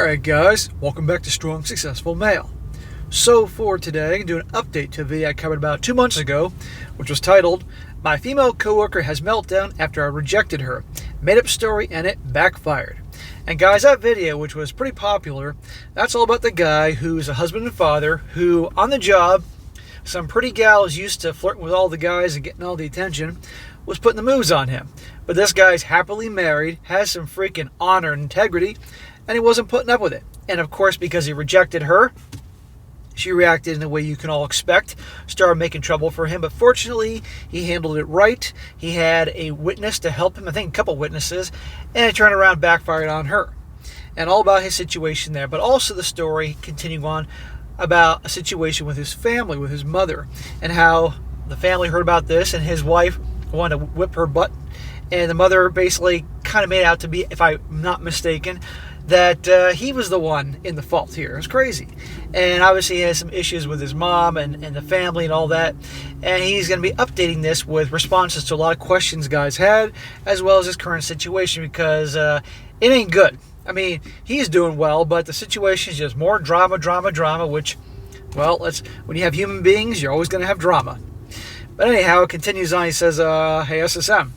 Alright guys, welcome back to Strong Successful Male. So for today, I'm going to do an update to a video I covered about 2 months ago, which was titled, My Female Coworker Has Meltdown After I Rejected Her. Made up story and it backfired. And guys, that video, which was pretty popular, that's all about the guy who's a husband and father who, on the job, some pretty gals used to flirting with all the guys and getting all the attention, was putting the moves on him. But this guy's happily married, has some freaking honor and integrity, and he wasn't putting up with it. And of course, because he rejected her, she reacted in the way you can all expect, started making trouble for him. But fortunately, he handled it right. He had a witness to help him, I think a couple witnesses, and it turned around, backfired on her. And all about his situation there, but also the story continuing on about a situation with his family, with his mother, and how the family heard about this and his wife wanted to whip her butt. And the mother basically kind of made out to be, if I'm not mistaken, that he was the one in the fault here. It was crazy. And obviously he has some issues with his mom and the family and all that. And he's going to be updating this with responses to a lot of questions guys had, as well as his current situation, because it ain't good. I mean, he's doing well, but the situation is just more drama, which, well, when you have human beings, you're always going to have drama. But anyhow, it continues on. He says, hey, SSM.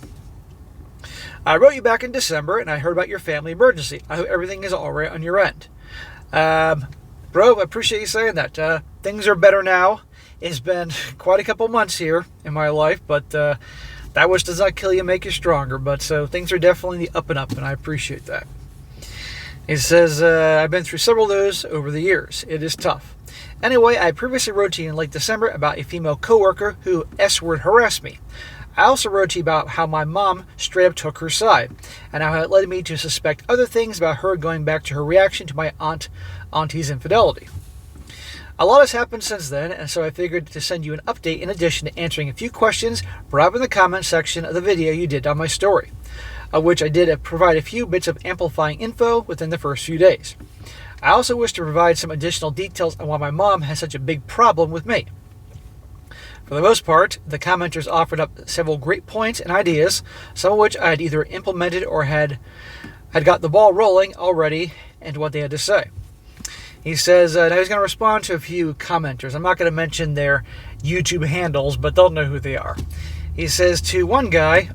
I wrote you back in December, and I heard about your family emergency. I hope everything is all right on your end. Bro, I appreciate you saying that. Things are better now. It's been quite a couple months here in my life, but that which does not kill you make you stronger. But so things are definitely up and up, and I appreciate that. He says, I've been through several of those over the years. It is tough. Anyway, I previously wrote to you in late December about a female coworker who S-word harassed me. I also wrote to you about how my mom straight up took her side, and how it led me to suspect other things about her, going back to her reaction to my auntie's infidelity. A lot has happened since then, and so I figured to send you an update in addition to answering a few questions brought up in the comment section of the video you did on my story, of which I did provide a few bits of amplifying info within the first few days. I also wish to provide some additional details on why my mom has such a big problem with me. For the most part, the commenters offered up several great points and ideas, some of which I had either implemented or had got the ball rolling already into what they had to say. He says now he's going to respond to a few commenters. I'm not going to mention their YouTube handles, but they'll know who they are. He says to one guy,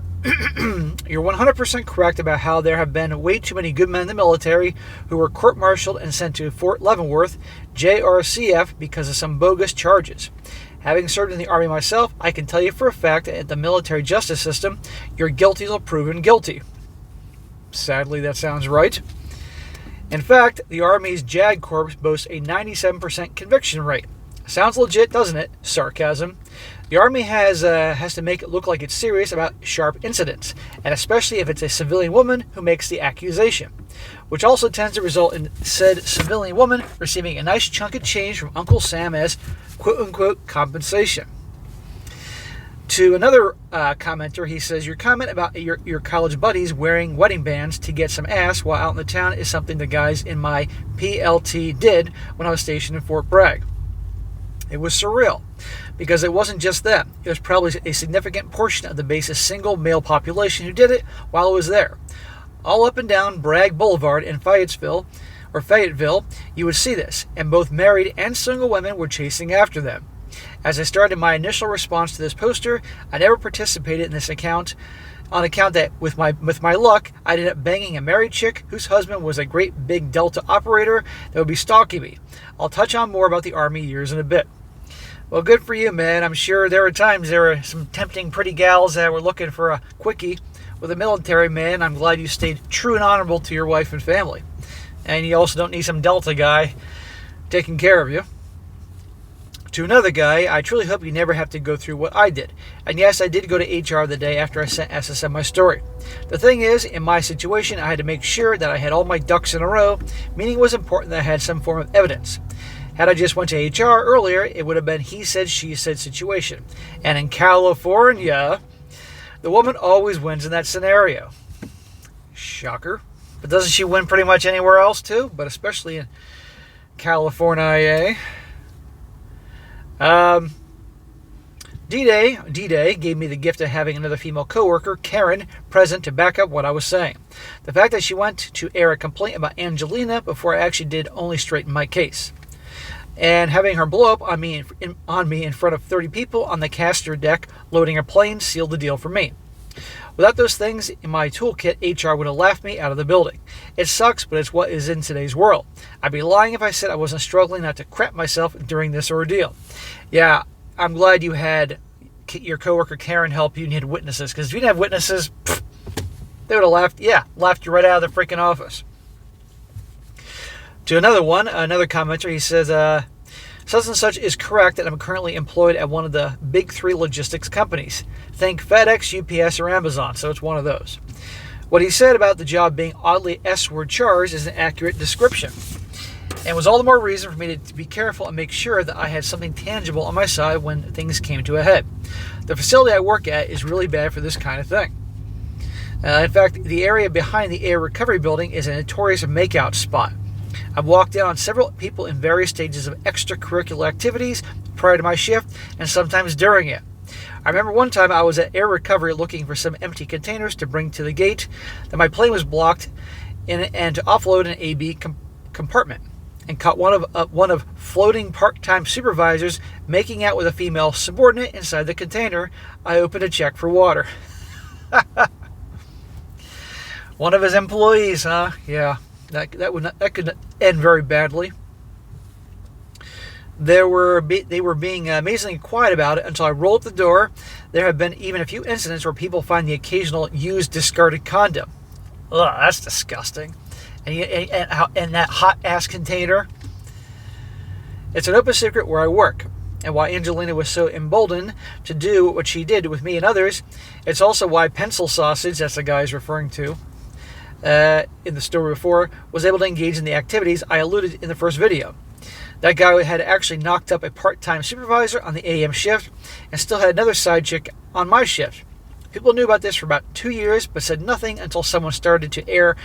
you're 100% correct about how there have been way too many good men in the military who were court-martialed and sent to Fort Leavenworth, JRCF, because of some bogus charges. Having served in the Army myself, I can tell you for a fact that in the military justice system, you're guilty till proven guilty. Sadly, that sounds right. In fact, the Army's JAG Corps boasts a 97% conviction rate. Sounds legit, doesn't it? Sarcasm. The Army has to make it look like it's serious about sharp incidents, and especially if it's a civilian woman who makes the accusation, which also tends to result in said civilian woman receiving a nice chunk of change from Uncle Sam as quote-unquote compensation. To another commenter, he says, your comment about your college buddies wearing wedding bands to get some ass while out in the town is something the guys in my PLT did when I was stationed in Fort Bragg. It was surreal, because it wasn't just them. It was probably a significant portion of the base's single male population who did it while I was there. All up and down Bragg Boulevard in Fayetteville, you would see this, and both married and single women were chasing after them. As I started my initial response to this poster, I never participated in this account, on account that with my luck, I ended up banging a married chick whose husband was a great big Delta operator that would be stalking me. I'll touch on more about the Army years in a bit. Well, good for you, man. I'm sure there were some tempting pretty gals that were looking for a quickie with a military man. I'm glad you stayed true and honorable to your wife and family. And you also don't need some Delta guy taking care of you. To another guy, I truly hope you never have to go through what I did. And yes, I did go to HR the day after I sent SSM my story. The thing is, in my situation, I had to make sure that I had all my ducks in a row, meaning it was important that I had some form of evidence. Had I just went to HR earlier, it would have been he said, she said situation. And in California, the woman always wins in that scenario. Shocker. But doesn't she win pretty much anywhere else too? But especially in California. D-Day gave me the gift of having another female coworker, Karen, present to back up what I was saying. The fact that she went to air a complaint about Angelina before I actually did only straightened my case. And having her blow up on me in front of 30 people on the caster deck loading a plane sealed the deal for me. Without those things in my toolkit, HR would have laughed me out of the building. It sucks, but it's what is in today's world. I'd be lying if I said I wasn't struggling not to crap myself during this ordeal. Yeah, I'm glad you had your coworker Karen help you and you had witnesses, because if you didn't have witnesses, they would have laughed you right out of the freaking office. To another commenter, he says, such and such is correct that I'm currently employed at one of the big 3 logistics companies. Think FedEx, UPS, or Amazon, so it's one of those. What he said about the job being oddly S-word charged is an accurate description, and was all the more reason for me to be careful and make sure that I had something tangible on my side when things came to a head. The facility I work at is really bad for this kind of thing. In fact, the area behind the air recovery building is a notorious makeout spot. I've walked in on several people in various stages of extracurricular activities prior to my shift and sometimes during it. I remember one time I was at air recovery looking for some empty containers to bring to the gate, that my plane was blocked and to offload an AB compartment, and caught one of floating part-time supervisors making out with a female subordinate inside the container. I opened a check for water. One of his employees, huh? Yeah. That could end very badly. They were being amazingly quiet about it until I rolled up the door. There have been even a few incidents where people find the occasional used discarded condom. Ugh, that's disgusting. And that hot ass container. It's an open secret where I work, and why Angelina was so emboldened to do what she did with me and others. It's also why Pencil Sausage, that's the guy he's referring to, in the story before, was able to engage in the activities I alluded in the first video. That guy had actually knocked up a part-time supervisor on the AM shift and still had another side chick on my shift. People knew about this for about 2 years but said nothing until someone started to air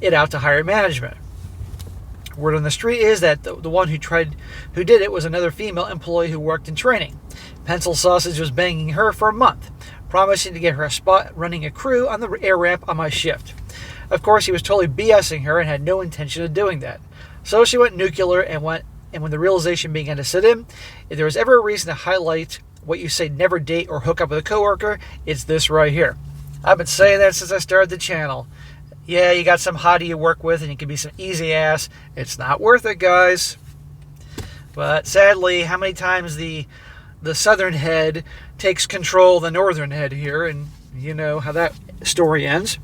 it out to higher management. Word on the street is that the one who did it was another female employee who worked in training. Pencil Sausage was banging her for a month, promising to get her a spot running a crew on the air ramp on my shift. Of course, he was totally BSing her and had no intention of doing that. So she went nuclear, and when the realization began to set in, if there was ever a reason to highlight what you say never date or hook up with a coworker, it's this right here. I've been saying that since I started the channel. Yeah, you got some hottie you work with and you can be some easy ass. It's not worth it, guys. But sadly, how many times the southern head takes control of the northern head here, and you know how that story ends.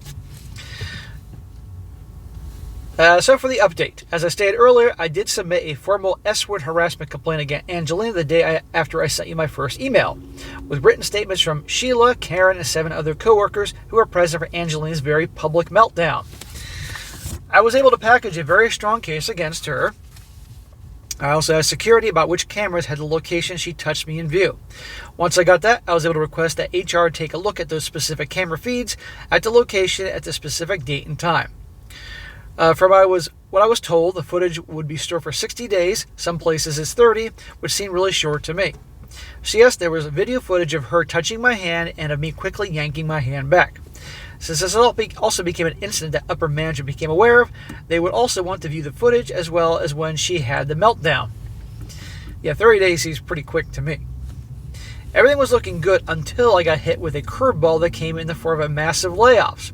So for the update, as I stated earlier, I did submit a formal S-word harassment complaint against Angelina the day after I sent you my first email, with written statements from Sheila, Karen, and 7 other coworkers who were present for Angelina's very public meltdown. I was able to package a very strong case against her. I also had security about which cameras had the location she touched me in view. Once I got that, I was able to request that HR take a look at those specific camera feeds at the location at the specific date and time. From what I was told, the footage would be stored for 60 days, some places it's 30, which seemed really short to me. So yes, there was video footage of her touching my hand and of me quickly yanking my hand back. Since this also became an incident that upper management became aware of, they would also want to view the footage as well as when she had the meltdown. Yeah, 30 days seems pretty quick to me. Everything was looking good until I got hit with a curveball that came in the form of massive layoffs.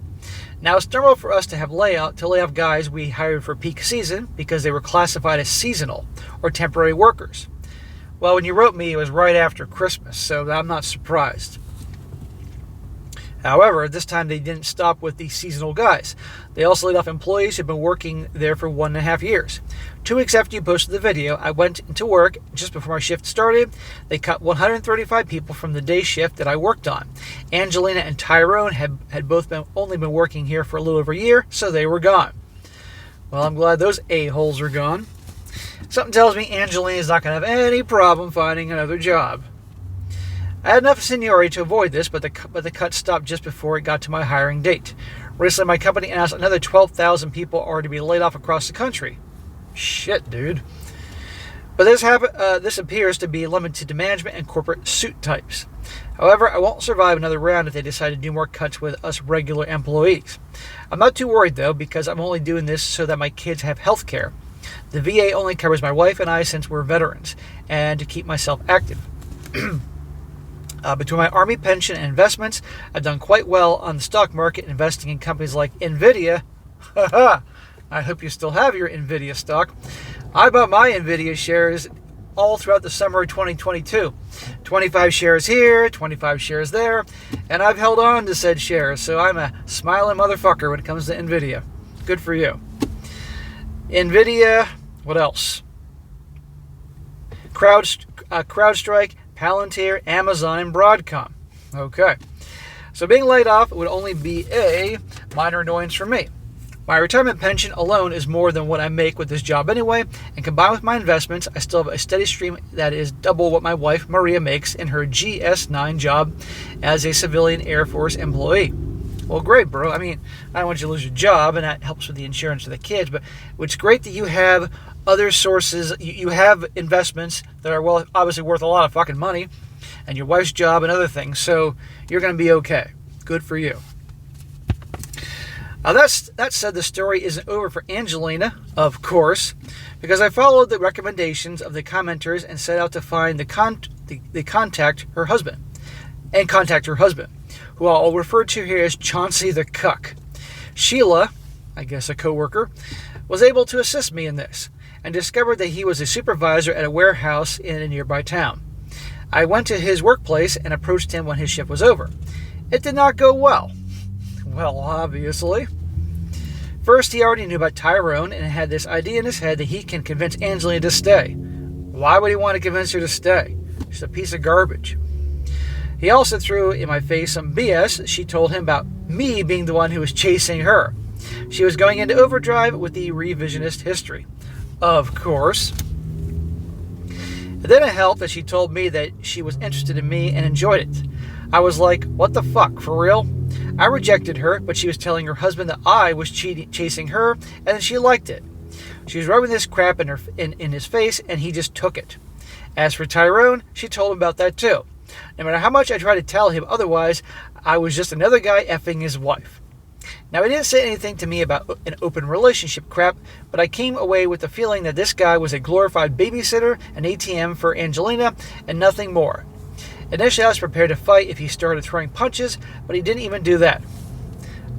Now, it's normal for us to lay off guys we hired for peak season because they were classified as seasonal or temporary workers. Well, when you wrote me, it was right after Christmas, so I'm not surprised. However, this time they didn't stop with the seasonal guys. They also laid off employees who've been working there for 1.5 years. 2 weeks after you posted the video, I went into work just before my shift started. They cut 135 people from the day shift that I worked on. Angelina and Tyrone had both only been working here for a little over a year, so they were gone. Well, I'm glad those a-holes are gone. Something tells me Angelina's not going to have any problem finding another job. I had enough seniority to avoid this, but the cut stopped just before it got to my hiring date. Recently, my company announced another 12,000 people are to be laid off across the country. Shit, dude. But this appears to be limited to management and corporate suit types. However, I won't survive another round if they decide to do more cuts with us regular employees. I'm not too worried though, because I'm only doing this so that my kids have health care. The VA only covers my wife and I since we're veterans, and to keep myself active. Between my Army pension and investments, I've done quite well on the stock market, investing in companies like NVIDIA. I hope you still have your NVIDIA stock. I bought my NVIDIA shares all throughout the summer of 2022. 25 shares here, 25 shares there, and I've held on to said shares, so I'm a smiling motherfucker when it comes to NVIDIA. Good for you. NVIDIA, what else? CrowdStrike, Palantir, Amazon, and Broadcom. Okay. So being laid off would only be a minor annoyance for me. My retirement pension alone is more than what I make with this job anyway, and combined with my investments, I still have a steady stream that is double what my wife Maria makes in her GS9 job as a civilian Air Force employee. Well, great, bro. I mean, I don't want you to lose your job, and that helps with the insurance for the kids, but it's great that you have other sources. You have investments that are, well, obviously worth a lot of fucking money, and your wife's job and other things, so you're going to be okay. Good for you. That said, the story isn't over for Angelina, of course, because I followed the recommendations of the commenters and set out to find contact her husband, who I'll refer to here as Chauncey the Cuck. Sheila, I guess a coworker, was able to assist me in this, and discovered that he was a supervisor at a warehouse in a nearby town. I went to his workplace and approached him when his shift was over. It did not go well. Well, obviously. First, he already knew about Tyrone and had this idea in his head that he can convince Angelina to stay. Why would he want to convince her to stay? She's a piece of garbage. He also threw in my face some BS she told him about me being the one who was chasing her. She was going into overdrive with the revisionist history. Of course. It didn't help that she told me that she was interested in me and enjoyed it. I was like, what the fuck, for real? I rejected her, but she was telling her husband that I was chasing her, and that she liked it. She was rubbing this crap in his face, and he just took it. As for Tyrone, she told him about that too. No matter how much I tried to tell him otherwise, I was just another guy effing his wife. Now, he didn't say anything to me about an open relationship crap, but I came away with the feeling that this guy was a glorified babysitter, an ATM for Angelina, and nothing more. Initially, I was prepared to fight if he started throwing punches, but he didn't even do that.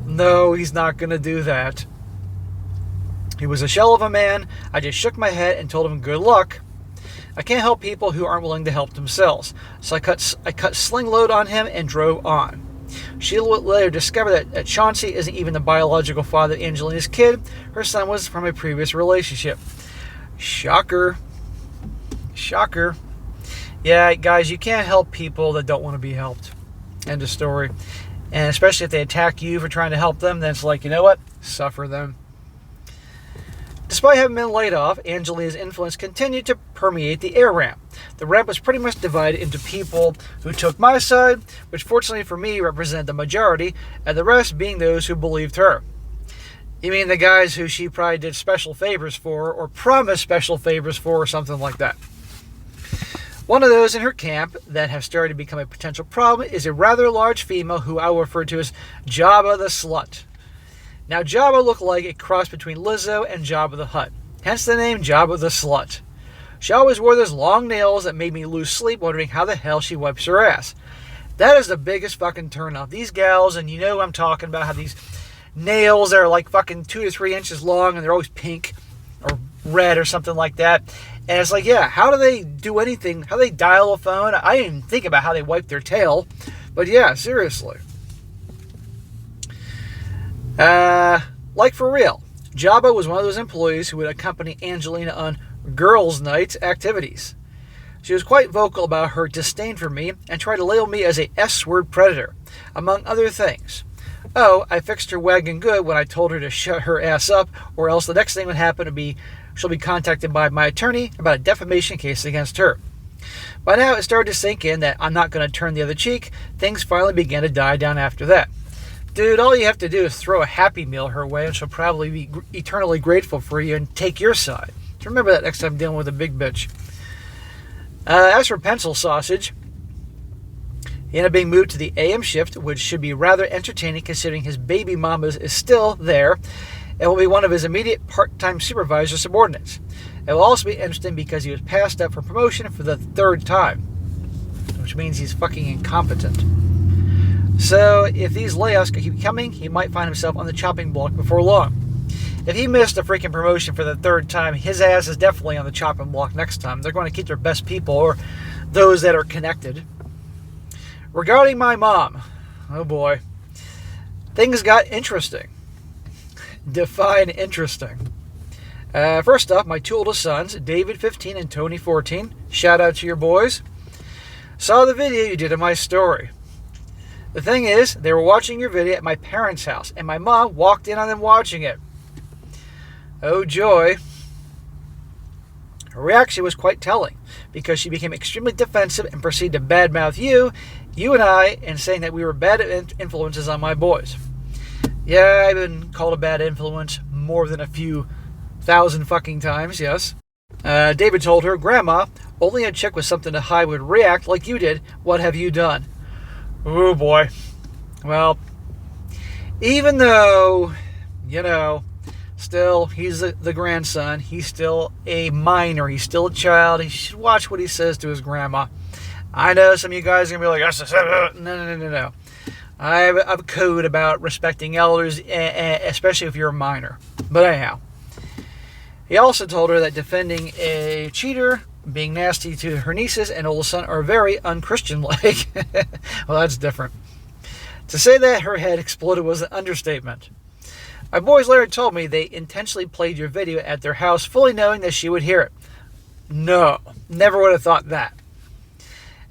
No, he's not going to do that. He was a shell of a man. I just shook my head and told him good luck. I can't help people who aren't willing to help themselves, so I cut sling load on him and drove on. Sheila later discovered that Chauncey isn't even the biological father of Angelina's kid. Her son was from a previous relationship. Shocker. Shocker. Yeah, guys, you can't help people that don't want to be helped. End of story. And especially if they attack you for trying to help them, then it's like, you know what? Suffer them. Despite having been laid off, Angelina's influence continued to permeate the air ramp. The ramp was pretty much divided into people who took my side, which fortunately for me represented the majority, and the rest being those who believed her. You mean the guys who she probably did special favors for, or promised special favors for, or something like that. One of those in her camp that have started to become a potential problem is a rather large female who I will refer to as Jabba the Slut. Now, Jabba looked like a cross between Lizzo and Jabba the Hutt, hence the name Jabba the Slut. She always wore those long nails that made me lose sleep wondering how the hell she wipes her ass. That is the biggest fucking turnoff. These gals, and you know I'm talking about, how these nails are like fucking 2 to 3 inches long and they're always pink or red or something like that. And it's like, yeah, how do they do anything? How do they dial a phone? I didn't even think about how they wipe their tail. But yeah, seriously. Like for real. Jabba was one of those employees who would accompany Angelina on girls' night activities. She was quite vocal about her disdain for me and tried to label me as a S-word predator, among other things. Oh, I fixed her wagon good when I told her to shut her ass up, or else the next thing would happen to be she'll be contacted by my attorney about a defamation case against her. By now, it started to sink in that I'm not going to turn the other cheek. Things finally began to die down after that. Dude, all you have to do is throw a Happy Meal her way, and she'll probably be eternally grateful for you and take your side. So remember that next time dealing with a big bitch. As for Pencil Sausage, he ended up being moved to the AM shift, which should be rather entertaining considering his baby mama is still there and will be one of his immediate part-time supervisor subordinates. It will also be interesting because he was passed up for promotion for the 3rd time, which means he's fucking incompetent. So if these layoffs keep coming, he might find himself on the chopping block before long. If he missed a freaking promotion for the 3rd time, his ass is definitely on the chopping block next time. They're going to keep their best people or those that are connected. Regarding my mom, oh boy, things got interesting. Define interesting. First off, my 2 oldest sons, David 15 and Tony 14, shout out to your boys, saw the video you did of my story. The thing is, they were watching your video at my parents' house, and my mom walked in on them watching it. Oh joy. Her reaction was quite telling, because she became extremely defensive and proceeded to badmouth you and I, and saying that we were bad influences on my boys. Yeah, I've been called a bad influence more than a few thousand fucking times, yes. David told her, Grandma, only a chick with something to hide would react like you did. What have you done? Oh boy. Well, even though, still, he's the grandson. He's still a minor. He's still a child. He should watch what he says to his grandma. I know some of you guys are going to be like, SSM. No. I have a code about respecting elders, especially if you're a minor. But anyhow, he also told her that defending a cheater, being nasty to her nieces and oldest son are very un-Christian-like. Well, that's different. To say that her head exploded was an understatement. My boys later told me they intentionally played your video at their house, fully knowing that she would hear it. No, never would have thought that.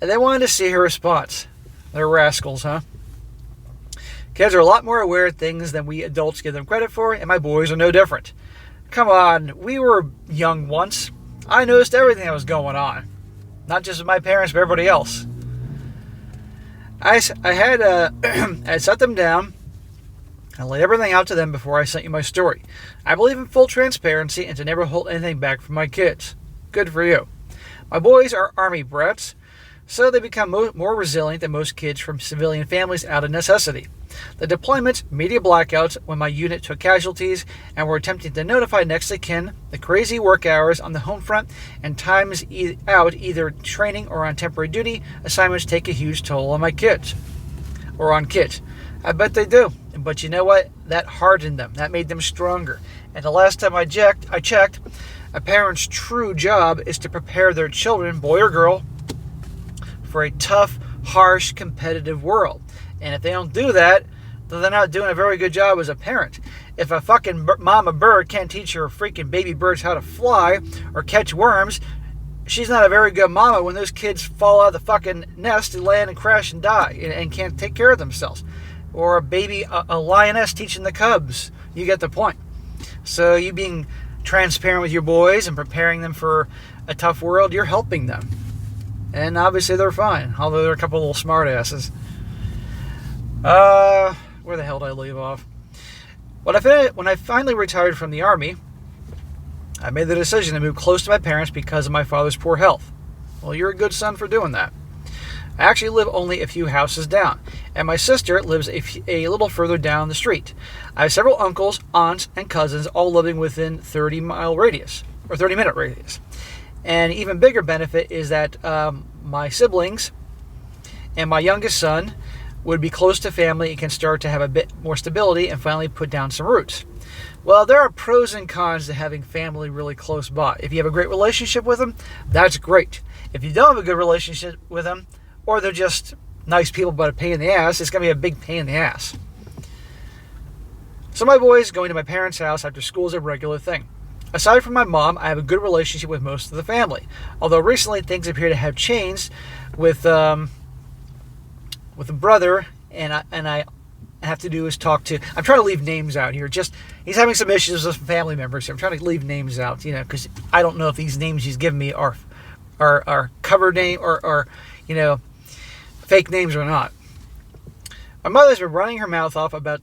And they wanted to see her response. They're rascals, huh? Kids are a lot more aware of things than we adults give them credit for, and my boys are no different. Come on, we were young once. I noticed everything that was going on. Not just with my parents, but everybody else. I set them down and laid everything out to them before I sent you my story. I believe in full transparency and to never hold anything back from my kids. Good for you. My boys are Army brats, so they become more resilient than most kids from civilian families out of necessity. The deployments, media blackouts when my unit took casualties and were attempting to notify next of kin, the crazy work hours on the home front, and times out either training or on temporary duty assignments take a huge toll on my kids. Or on kids. I bet they do. But you know what? That hardened them. That made them stronger. And the last time I checked, a parent's true job is to prepare their children, boy or girl, for a tough, harsh, competitive world. And if they don't do that, then they're not doing a very good job as a parent. If a fucking mama bird can't teach her freaking baby birds how to fly or catch worms, she's not a very good mama when those kids fall out of the fucking nest and land and crash and die and can't take care of themselves. Or a lioness teaching the cubs. You get the point. So you being transparent with your boys and preparing them for a tough world, you're helping them. And obviously they're fine, although they're a couple of little smart asses. Where the hell did I leave off? When I finally retired from the Army, I made the decision to move close to my parents because of my father's poor health. Well, you're a good son for doing that. I actually live only a few houses down, and my sister lives a little further down the street. I have several uncles, aunts, and cousins all living within 30-mile radius, or 30-minute radius. And even bigger benefit is that my siblings and my youngest son would be close to family and can start to have a bit more stability and finally put down some roots. Well, there are pros and cons to having family really close by. If you have a great relationship with them, that's great. If you don't have a good relationship with them, or they're just nice people but a pain in the ass, it's going to be a big pain in the ass. So my boys going to my parents' house after school is a regular thing. Aside from my mom, I have a good relationship with most of the family. Although recently things appear to have changed with a brother, and I have to do is talk to. I'm trying to leave names out here. He's having some issues with family members. So I'm trying to leave names out, because I don't know if these names he's given me are cover name or fake names or not. My mother's been running her mouth off about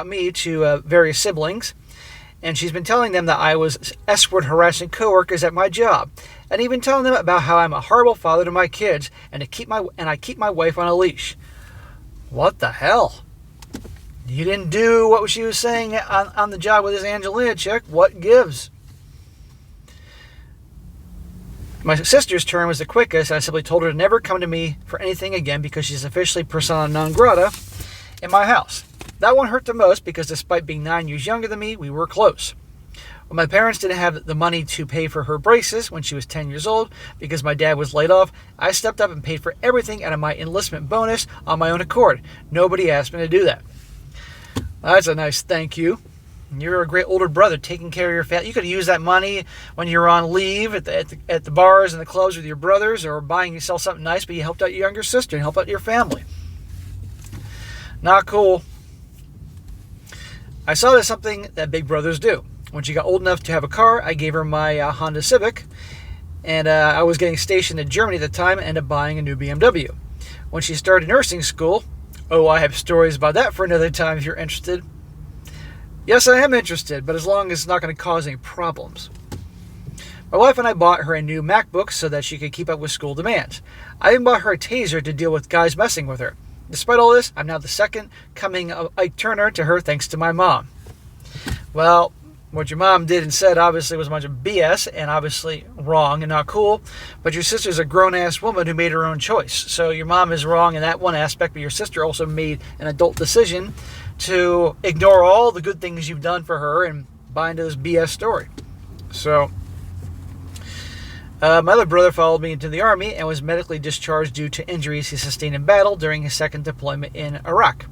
me to various siblings, and she's been telling them that I was S-word harassing coworkers at my job, and even telling them about how I'm a horrible father to my kids and I keep my wife on a leash. What the hell? You didn't do what she was saying on the job with this Angelina chick. What gives? My sister's turn was the quickest. I simply told her to never come to me for anything again because she's officially persona non grata in my house. That one hurt the most because despite being 9 years younger than me, we were close. When my parents didn't have the money to pay for her braces when she was 10 years old because my dad was laid off, I stepped up and paid for everything out of my enlistment bonus on my own accord. Nobody asked me to do that. That's a nice thank you. You're a great older brother taking care of your family. You could use that money when you're on leave at the bars and the clubs with your brothers or buying yourself something nice, but you helped out your younger sister and helped out your family. Not cool. I saw there's something that big brothers do. When she got old enough to have a car, I gave her my Honda Civic, and I was getting stationed in Germany at the time and ended up buying a new BMW. When she started nursing school, I have stories about that for another time if you're interested. Yes, I am interested, but as long as it's not going to cause any problems. My wife and I bought her a new MacBook so that she could keep up with school demands. I even bought her a taser to deal with guys messing with her. Despite all this, I'm now the second coming of Ike Turner to her thanks to my mom. Well, what your mom did and said obviously was a bunch of BS and obviously wrong and not cool, but your sister's a grown-ass woman who made her own choice. So your mom is wrong in that one aspect, but your sister also made an adult decision to ignore all the good things you've done for her and buy into this BS story. So, my other brother followed me into the Army and was medically discharged due to injuries he sustained in battle during his second deployment in Iraq.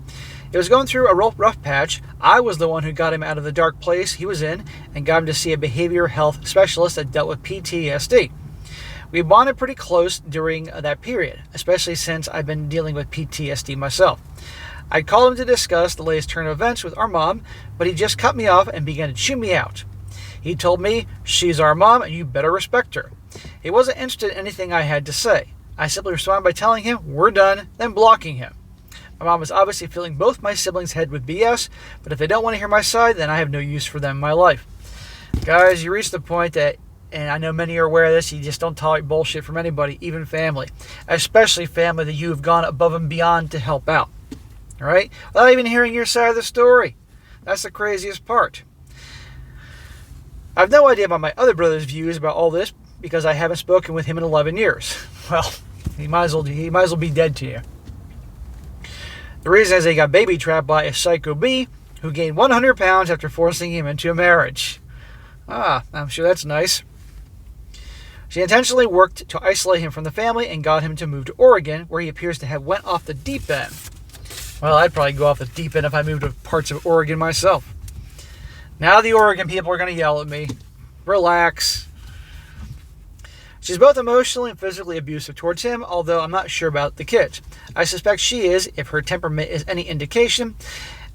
He was going through a rough patch. I was the one who got him out of the dark place he was in and got him to see a behavioral health specialist that dealt with PTSD. We bonded pretty close during that period, especially since I've been dealing with PTSD myself. I called him to discuss the latest turn of events with our mom, but he just cut me off and began to chew me out. He told me, "She's our mom and you better respect her." He wasn't interested in anything I had to say. I simply responded by telling him, "We're done," then blocking him. My mom was obviously filling both my siblings' head with BS, but if they don't want to hear my side, then I have no use for them in my life. Guys, you reach the point that, and I know many are aware of this, you just don't tolerate bullshit from anybody, even family. Especially family that you have gone above and beyond to help out. All right? Without even hearing your side of the story. That's the craziest part. I have no idea about my other brother's views about all this because I haven't spoken with him in 11 years. Well, he might as well be dead to you. The reason is he got baby trapped by a psycho bee who gained 100 pounds after forcing him into a marriage. I'm sure that's nice. She intentionally worked to isolate him from the family and got him to move to Oregon, where he appears to have went off the deep end. Well, I'd probably go off the deep end if I moved to parts of Oregon myself. Now the Oregon people are going to yell at me. Relax. She's both emotionally and physically abusive towards him, although I'm not sure about the kids. I suspect she is, if her temperament is any indication.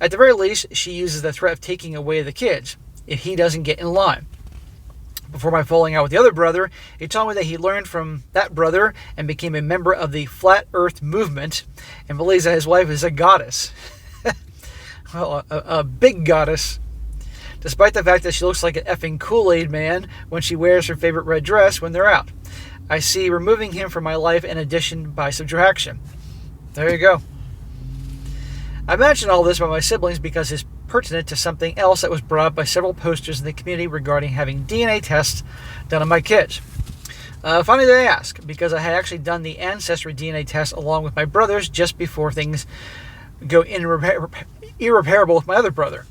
At the very least, she uses the threat of taking away the kids if he doesn't get in line. Before my falling out with the other brother, he told me that he learned from that brother and became a member of the Flat Earth movement and believes that his wife is a goddess. Well, a big goddess. Despite the fact that she looks like an effing Kool-Aid man when she wears her favorite red dress when they're out. I see removing him from my life in addition by subtraction. There you go. I mention all this about my siblings because it's pertinent to something else that was brought up by several posters in the community regarding having DNA tests done on my kids. Funny they ask, because I had actually done the ancestry DNA test along with my brothers just before things go irreparable with my other brother.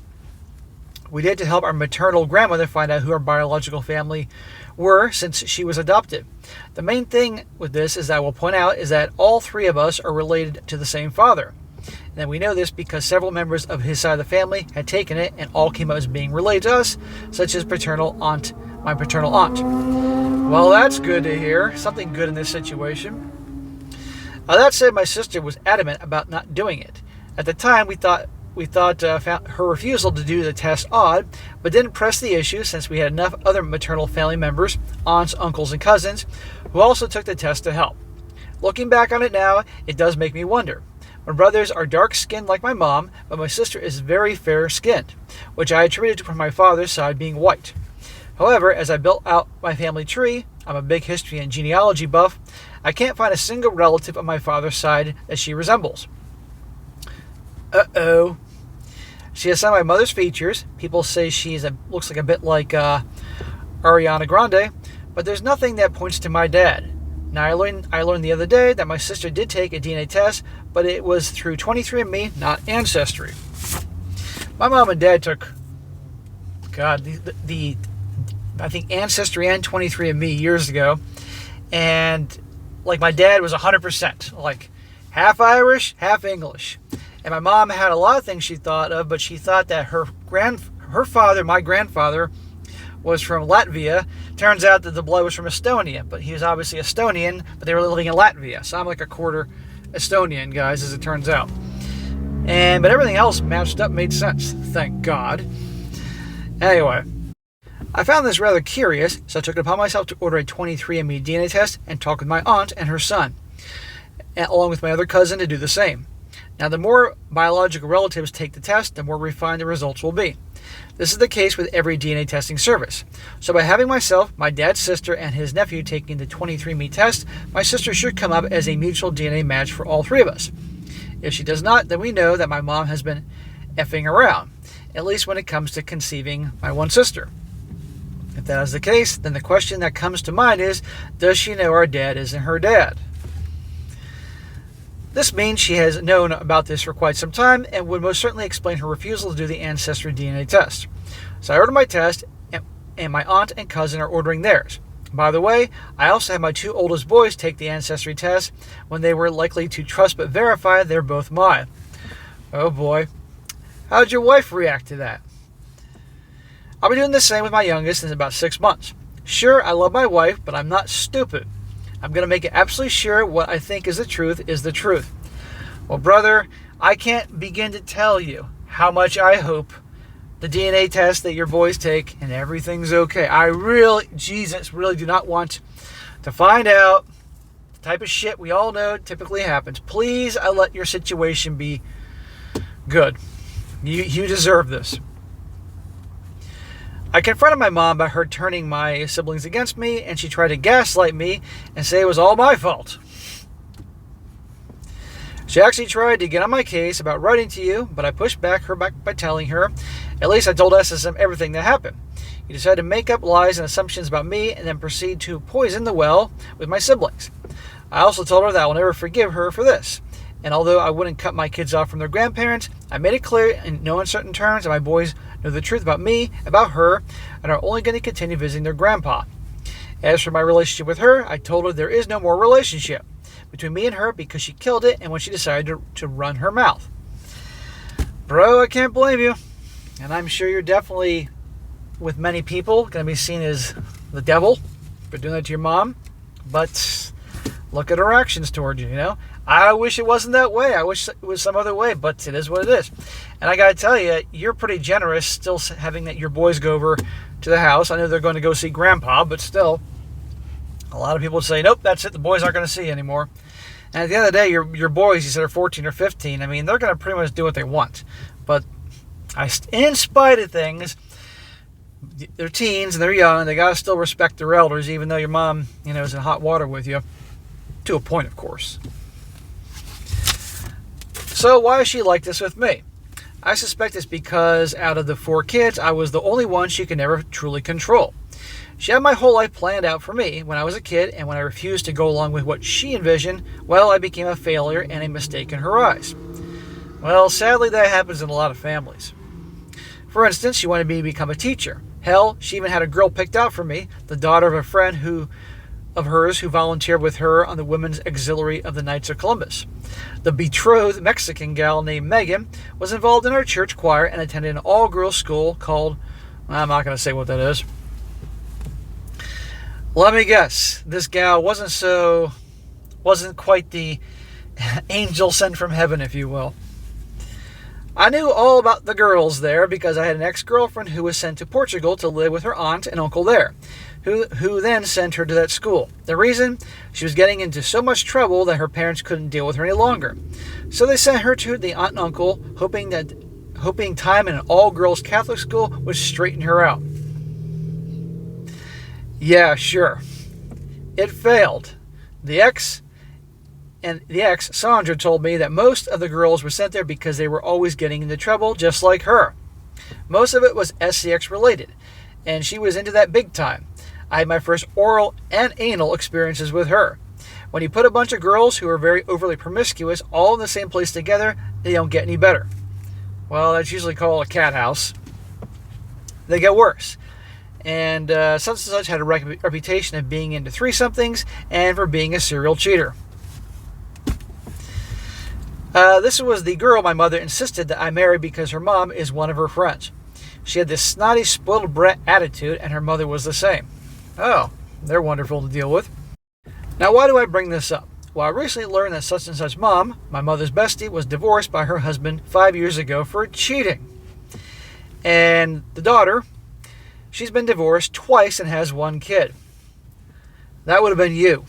We did to help our maternal grandmother find out who our biological family were since she was adopted. The main thing with this is that I will point out is that all three of us are related to the same father. And we know this because several members of his side of the family had taken it and all came out as being related to us, such as my paternal aunt. Well, that's good to hear. Something good in this situation. That said, my sister was adamant about not doing it. At the time, we thought found her refusal to do the test odd, but didn't press the issue since we had enough other maternal family members, aunts, uncles, and cousins, who also took the test to help. Looking back on it now, it does make me wonder. My brothers are dark-skinned like my mom, but my sister is very fair-skinned, which I attributed to my father's side being white. However, as I built out my family tree, I'm a big history and genealogy buff. I can't find a single relative on my father's side that she resembles. Uh-oh. She has some of my mother's features. People say looks like a bit like Ariana Grande, but there's nothing that points to my dad. Now, I learned the other day that my sister did take a DNA test, but it was through 23andMe, not Ancestry. My mom and dad took, I think Ancestry and 23andMe years ago, and like my dad was 100%, like half Irish, half English. And my mom had a lot of things she thought of, but she thought that her father, my grandfather, was from Latvia. Turns out that the blood was from Estonia, but he was obviously Estonian, but they were living in Latvia. So I'm like a quarter Estonian, guys, as it turns out. But everything else matched up, made sense. Thank God. Anyway, I found this rather curious, so I took it upon myself to order a 23andMe DNA test and talk with my aunt and her son, along with my other cousin, to do the same. Now, the more biological relatives take the test, the more refined the results will be. This is the case with every DNA testing service. So by having myself, my dad's sister, and his nephew taking the 23andMe test, my sister should come up as a mutual DNA match for all three of us. If she does not, then we know that my mom has been effing around, at least when it comes to conceiving my one sister. If that is the case, then the question that comes to mind is, does she know our dad isn't her dad? This means she has known about this for quite some time and would most certainly explain her refusal to do the Ancestry DNA test. So I ordered my test, and my aunt and cousin are ordering theirs. By the way, I also had my two oldest boys take the Ancestry test when they were likely to trust but verify they're both mine. Oh boy. How'd your wife react to that? I'll be doing the same with my youngest in about 6 months. Sure, I love my wife, but I'm not stupid. I'm going to make it absolutely sure what I think is the truth. Well, brother, I can't begin to tell you how much I hope the DNA test that your boys take and everything's okay. I really do not want to find out the type of shit we all know typically happens. Please, I let your situation be good. You deserve this. I confronted my mom about her turning my siblings against me, and she tried to gaslight me and say it was all my fault. She actually tried to get on my case about writing to you, but I pushed back by telling her, at least I told SSM everything that happened. You decided to make up lies and assumptions about me and then proceed to poison the well with my siblings. I also told her that I will never forgive her for this. And although I wouldn't cut my kids off from their grandparents, I made it clear in no uncertain terms that my boys know the truth about me, about her, and are only going to continue visiting their grandpa. As for my relationship with her, I told her there is no more relationship between me and her because she killed it and when she decided to run her mouth. Bro, I can't blame you. And I'm sure you're definitely, with many people, going to be seen as the devil for doing that to your mom. But look at her actions towards you, you know. I wish it wasn't that way. I wish it was some other way, but it is what it is. And I got to tell you, you're pretty generous still having that your boys go over to the house. I know they're going to go see Grandpa, but still, a lot of people say, nope, that's it. The boys aren't going to see anymore. And at the end of the day, your boys, you said, are 14 or 15. I mean, they're going to pretty much do what they want. But in spite of things, they're teens and they're young. They got to still respect their elders, even though your mom, is in hot water with you. To a point, of course. So why is she like this with me? I suspect it's because out of the 4 kids, I was the only one she could never truly control. She had my whole life planned out for me when I was a kid, and when I refused to go along with what she envisioned, well, I became a failure and a mistake in her eyes. Well, sadly, that happens in a lot of families. For instance, she wanted me to become a teacher. Hell, she even had a girl picked out for me, the daughter of a friend of hers who volunteered with her on the Women's Auxiliary of the Knights of Columbus. The betrothed Mexican gal named Megan was involved in our church choir and attended an all-girls school called, I'm not going to say what that is. Let me guess, this gal wasn't quite the angel sent from heaven, if you will. I knew all about the girls there because I had an ex-girlfriend who was sent to Portugal to live with her aunt and uncle there, who then sent her to that school. The reason? She was getting into so much trouble that her parents couldn't deal with her any longer. So they sent her to the aunt and uncle, hoping time in an all-girls Catholic school would straighten her out. Yeah, sure. It failed. The ex, Sandra, told me that most of the girls were sent there because they were always getting into trouble, just like her. Most of it was SCX related, and she was into that big time. I had my first oral and anal experiences with her. When you put a bunch of girls who are very overly promiscuous all in the same place together, they don't get any better. Well, that's usually called a cat house. They get worse. And such and such had a reputation of being into threesomethings and for being a serial cheater. This was the girl my mother insisted that I marry because her mom is one of her friends. She had this snotty, spoiled brat attitude, and her mother was the same. Oh, they're wonderful to deal with. Now, why do I bring this up? Well, I recently learned that such and such mom, my mother's bestie, was divorced by her husband 5 years ago for cheating. And the daughter, she's been divorced twice and has one kid. That would have been you.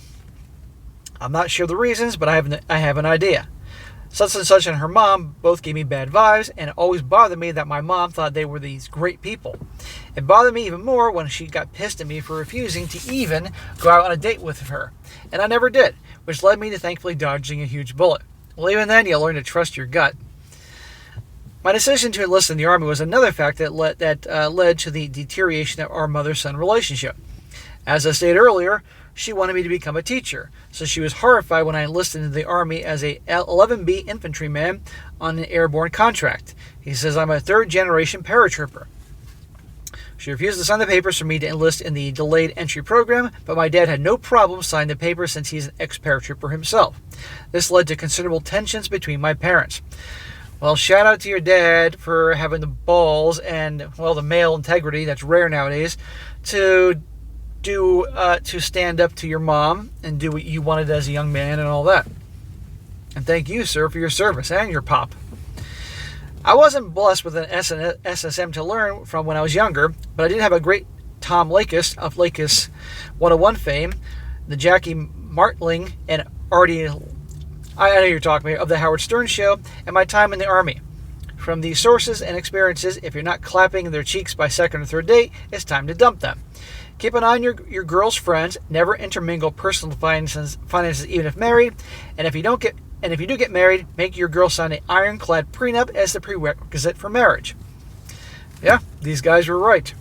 I'm not sure the reasons, but I have an idea. Such and such and her mom both gave me bad vibes, and it always bothered me that my mom thought they were these great people. It bothered me even more when she got pissed at me for refusing to even go out on a date with her. And I never did, which led me to thankfully dodging a huge bullet. Well, even then, you learn to trust your gut. My decision to enlist in the Army was another fact that led to the deterioration of our mother-son relationship. As I stated earlier, she wanted me to become a teacher, so she was horrified when I enlisted into the Army as a 11B infantryman on an airborne contract. He says I'm a third-generation paratrooper. She refused to sign the papers for me to enlist in the delayed entry program, but my dad had no problem signing the papers since he's an ex-paratrooper himself. This led to considerable tensions between my parents. Well, shout out to your dad for having the balls and, well, the male integrity that's rare nowadays to stand up to your mom and do what you wanted as a young man and all that. And thank you, sir, for your service and your pop. I wasn't blessed with an SSM to learn from when I was younger, but I did have a great Tom Lakis of Lakis 101 fame, the Jackie Martling and Artie, I know you're talking about, of the Howard Stern Show, and my time in the Army. From these sources and experiences, if you're not clapping their cheeks by second or third date, it's time to dump them. Keep an eye on your girl's friends. Never intermingle personal finances even if married. And if you do get married, make your girl sign an ironclad prenup as the prerequisite for marriage. Yeah, these guys were right.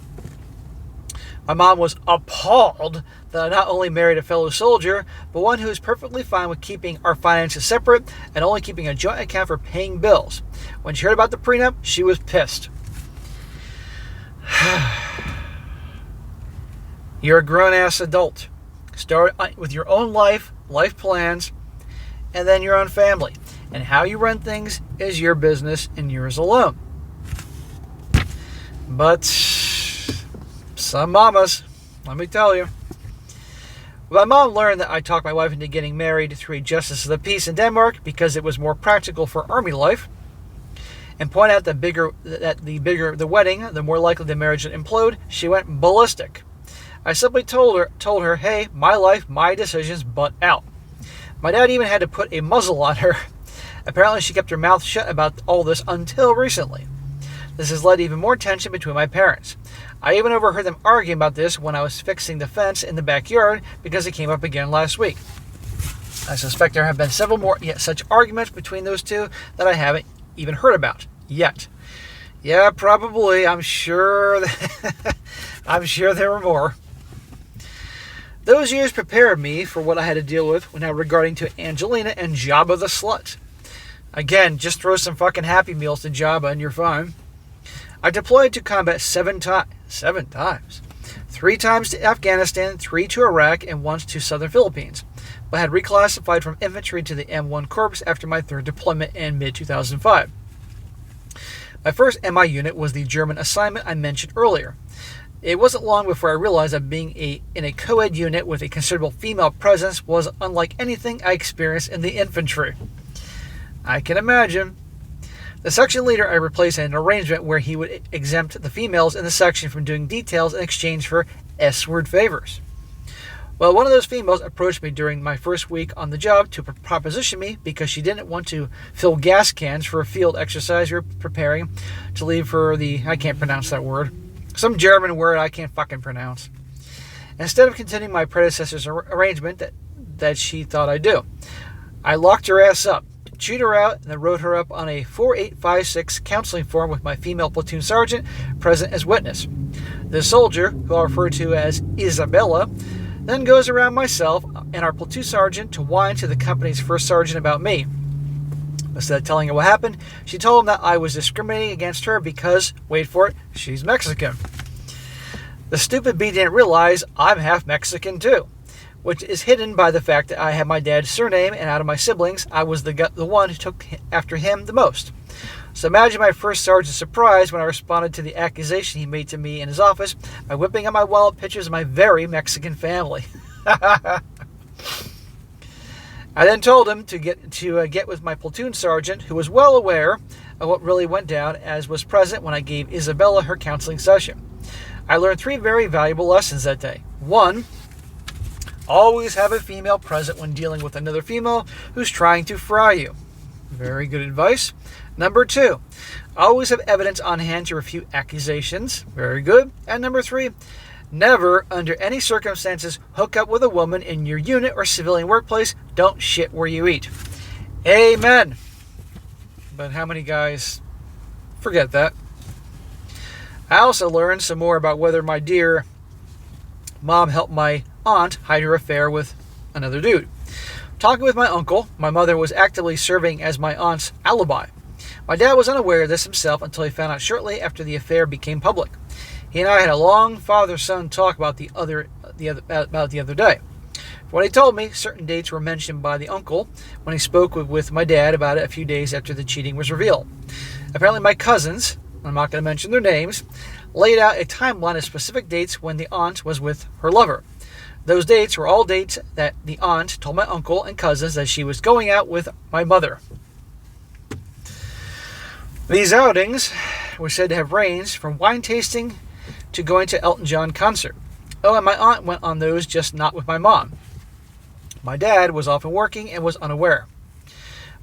My mom was appalled that I not only married a fellow soldier, but one who is perfectly fine with keeping our finances separate and only keeping a joint account for paying bills. When she heard about the prenup, she was pissed. You're a grown-ass adult. Start with your own life plans, and then your own family. And how you run things is your business and yours alone. But some mamas, let me tell you. My mom learned that I talked my wife into getting married through a justice of the peace in Denmark because it was more practical for Army life, and point out that the bigger the wedding, the more likely the marriage would implode. She went ballistic. I simply told her, hey, my life, my decisions, butt out. My dad even had to put a muzzle on her. Apparently she kept her mouth shut about all this until recently. This has led to even more tension between my parents. I even overheard them arguing about this when I was fixing the fence in the backyard because it came up again last week. I suspect there have been several more such arguments between those two that I haven't even heard about yet. Yeah, probably. I'm sure there were more. Those years prepared me for what I had to deal with when regarding to Angelina and Jabba the Slut. Again, just throw some fucking Happy Meals to Jabba and you're fine. I deployed to combat 7 times. 7 times. 3 times to Afghanistan, 3 to Iraq, and once to southern Philippines. But had reclassified from infantry to the M1 Corps after my 3rd deployment in mid-2005. My first MI unit was the German assignment I mentioned earlier. It wasn't long before I realized that being in a co-ed unit with a considerable female presence was unlike anything I experienced in the infantry. I can imagine. The section leader I replaced had an arrangement where he would exempt the females in the section from doing details in exchange for S-word favors. Well, one of those females approached me during my first week on the job to proposition me because she didn't want to fill gas cans for a field exercise we were preparing to leave for I can't pronounce that word. Some German word I can't fucking pronounce. instead of continuing my predecessor's arrangement that she thought I'd do. I locked her ass up, chewed her out, and then wrote her up on a 4856 counseling form with my female platoon sergeant present as witness. The soldier, who I refer to as Isabella, then goes around myself and our platoon sergeant to whine to the company's first sergeant about me. Instead of telling her what happened, she told him that I was discriminating against her because, wait for it, she's Mexican. The stupid bee didn't realize I'm half Mexican too, which is hidden by the fact that I have my dad's surname, and out of my siblings, I was the one who took after him the most. So imagine my first sergeant's surprise when I responded to the accusation he made to me in his office by whipping out my wallet pictures of my very Mexican family. I then told him to get with my platoon sergeant, who was well aware of what really went down, as was present when I gave Isabella her counseling session. I learned 3 very valuable lessons that day. 1, always have a female present when dealing with another female who's trying to fry you. Very good advice. Number 2, always have evidence on hand to refute accusations. Very good. And number 3, never, under any circumstances, hook up with a woman in your unit or civilian workplace. Don't shit where you eat. Amen. But how many guys forget that? I also learned some more about whether my dear mom helped my aunt hide her affair with another dude. Talking with my uncle, my mother was actively serving as my aunt's alibi. My dad was unaware of this himself until he found out shortly after the affair became public. He and I had a long father-son talk about the other day. From what he told me, certain dates were mentioned by the uncle when he spoke with my dad about it a few days after the cheating was revealed. Apparently my cousins, I'm not going to mention their names, laid out a timeline of specific dates when the aunt was with her lover. Those dates were all dates that the aunt told my uncle and cousins that she was going out with my mother. These outings were said to have ranged from wine tasting to going to Elton John concert. Oh, and my aunt went on those, just not with my mom. My dad was often working and was unaware.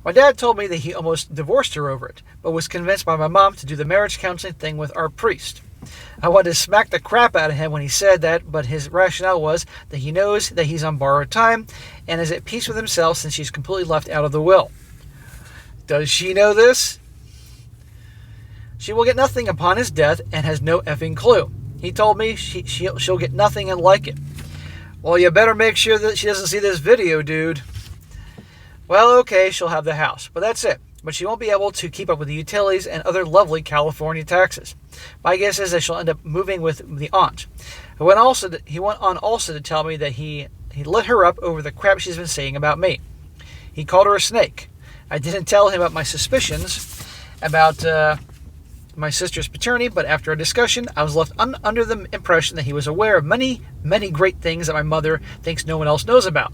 My dad told me that he almost divorced her over it, but was convinced by my mom to do the marriage counseling thing with our priest. I wanted to smack the crap out of him when he said that, but his rationale was that he knows that he's on borrowed time and is at peace with himself since she's completely left out of the will. Does she know this? She will get nothing upon his death and has no effing clue. He told me she'll get nothing and like it. Well, you better make sure that she doesn't see this video, dude. Well, okay, she'll have the house, but that's it. But she won't be able to keep up with the utilities and other lovely California taxes. My guess is that she'll end up moving with the aunt. He went on also to tell me that he lit her up over the crap she's been saying about me. He called her a snake. I didn't tell him about my suspicions about my sister's paternity, but after a discussion, I was left under the impression that he was aware of many, many great things that my mother thinks no one else knows about.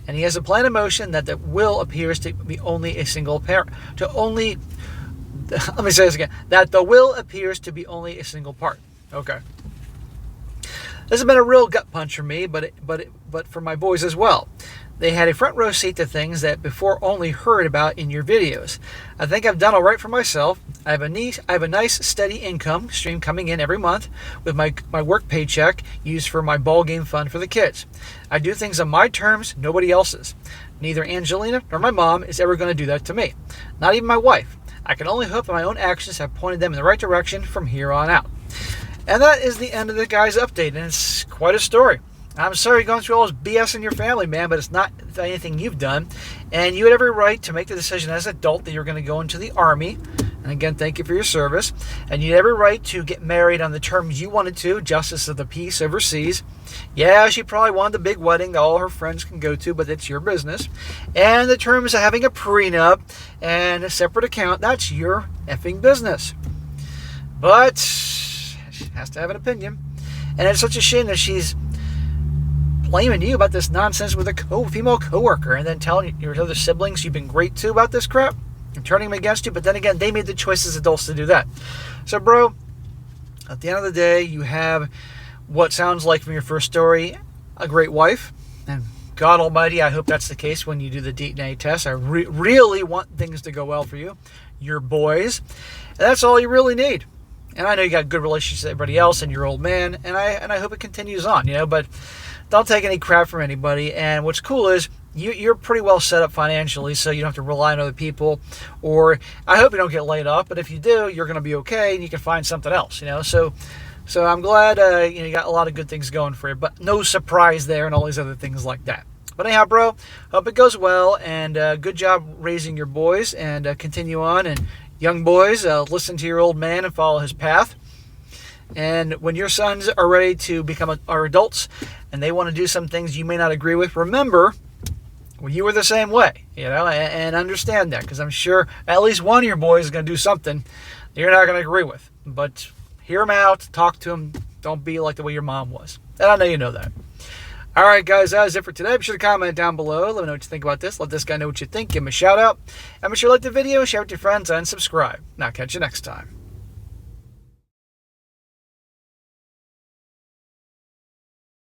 And he has a plan of motion that the will appears to be only a single parent. Let me say this again. That the will appears to be only a single part. Okay. This has been a real gut punch for me, but for my boys as well. They had a front row seat to things that before only heard about in your videos. I think I've done all right for myself. I have a nice steady income stream coming in every month with my work paycheck used for my ball game fund for the kids. I do things on my terms, nobody else's. Neither Angelina nor my mom is ever going to do that to me. Not even my wife. I can only hope that my own actions have pointed them in the right direction from here on out. And that is the end of the guy's update, and it's quite a story. I'm sorry you're going through all this BS in your family, man, but it's not anything you've done. And you had every right to make the decision as an adult that you're going to go into the Army. And again, thank you for your service. And you had every right to get married on the terms you wanted to, justice of the peace overseas. Yeah, she probably wanted the big wedding that all her friends can go to, but it's your business. And the terms of having a prenup and a separate account, that's your effing business. But she has to have an opinion. And it's such a shame that she's blaming you about this nonsense with a female coworker and then telling your other siblings you've been great too about this crap and turning them against you. But then again, they made the choice as adults to do that. So, bro, at the end of the day, you have what sounds like from your first story, a great wife. And God Almighty, I hope that's the case when you do the DNA test. I really want things to go well for you, your boys. And that's all you really need. And I know you got good relationships with everybody else and your old man, and I hope it continues on, but don't take any crap from anybody. And what's cool is you're pretty well set up financially, so you don't have to rely on other people. Or I hope you don't get laid off, but if you do, you're going to be okay, and you can find something else, So I'm glad you got a lot of good things going for you, but no surprise there and all these other things like that. But anyhow, bro, hope it goes well, and good job raising your boys, and continue on. And young boys, listen to your old man and follow his path. And when your sons are ready to are adults and they want to do some things you may not agree with, remember, well, you were the same way, and understand that, because I'm sure at least one of your boys is going to do something you're not going to agree with. But hear them out, talk to them. Don't be like the way your mom was. And I know you know that. All right, guys, that is it for today. Be sure to comment down below. Let me know what you think about this. Let this guy know what you think. Give him a shout out. And be sure to like the video, share it with your friends, and subscribe. And I'll catch you next time.